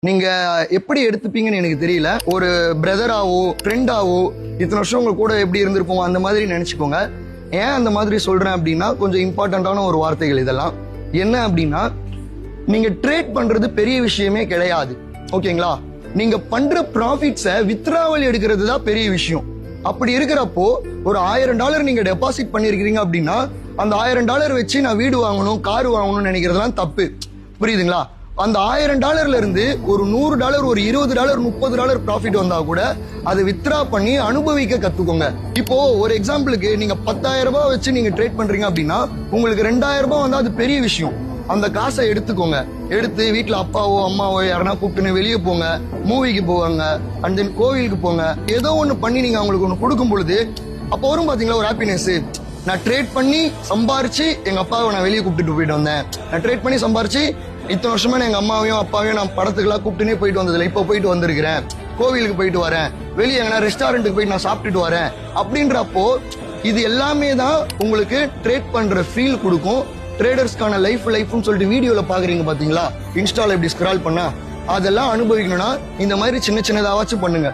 நீங்க எப்படி எடுத்துப்பீங்கன்னு எனக்கு தெரியல. ஒரு பிரதராவோ ஃப்ரெண்டாவோ இத்தனை வருஷம் உங்க கூட எப்படி இருந்திருப்போம் அந்த மாதிரி நினைச்சுக்கோங்க. ஏன் அந்த மாதிரி சொல்றேன் அப்படின்னா கொஞ்சம் இம்பார்ட்டன்டான ஒரு வார்த்தைகள் இதெல்லாம். என்ன அப்படின்னா நீங்க ட்ரேட் பண்றது பெரிய விஷயமே கிடையாது. ஓகேங்களா? நீங்க பண்ற ப்ராஃபிட்ஸை வித்ராவல் எடுக்கிறது தான் பெரிய விஷயம். அப்படி இருக்கிறப்போ ஒரு $1000 நீங்க டெபாசிட் பண்ணிருக்கீங்க அப்படின்னா அந்த $1000 வச்சு நான் வீடு வாங்கணும் கார் வாங்கணும்னு நினைக்கிறதுலாம் தப்பு. புரியுதுங்களா? அந்த $1000 இருந்து ஒரு $100 ஒரு $20 $30 ப்ராஃபிட் வந்தா கூட அதை வித்ரா பண்ணி அனுபவிக்க கத்துக்கோங்க. இப்போ ஒரு எக்ஸாம்பிளுக்கு நீங்க 10,000 ரூபாய் வச்சு நீங்க ட்ரேட் பண்றீங்க அப்படின்னா உங்களுக்கு 2000 ரூபாய் வந்தா அது பெரிய விஷயம். அந்த காசை எடுத்துக்கோங்க. எடுத்து வீட்டுல அப்பாவோ அம்மாவோ யாரனா கூப்பிட்டுன்னு வெளியே போங்க, மூவிக்கு போவாங்க, அண்ட் தென் கோவிலுக்கு போங்க. ஏதோ ஒண்ணு பண்ணி நீங்க அவங்களுக்கு ஒண்ணு கொடுக்கும் பொழுது அப்போ வரும் பாத்தீங்களா ஒரு ஹாப்பினஸ். நான் ட்ரேட் பண்ணி சம்பாரிச்சு எங்க அப்பாவை நான் வெளியே கூப்பிட்டு போயிட்டு வந்தேன். நான் ட்ரேட் பண்ணி சம்பாரிச்சு இத்தனை வருஷமா எங்க அம்மாவையும் அப்பாவையும் நான் படத்துக்கெல்லாம் கூப்பிட்டுனே போயிட்டு வந்ததில்லை. இப்போ போயிட்டு வந்திருக்கிறேன், கோவிலுக்கு போயிட்டு வரேன், வெளியே எங்கன்னா ரெஸ்டாரண்ட்டுக்கு போயிட்டு நான் சாப்பிட்டுட்டு வரேன். அப்படின்றப்போ இது எல்லாமே தான் உங்களுக்கு ட்ரேட் பண்ற ஃபீல் கொடுக்கும். ட்ரேடர்ஸ்க்கான லைஃப்னு சொல்லிட்டு வீடியோல பாக்குறீங்க பாத்தீங்களா, இன்ஸ்டால இப்படி ஸ்க்ரால் பண்ணா அதெல்லாம் அனுபவிக்கணும்னா இந்த மாதிரி சின்ன சின்னதாவாச்சும் பண்ணுங்க.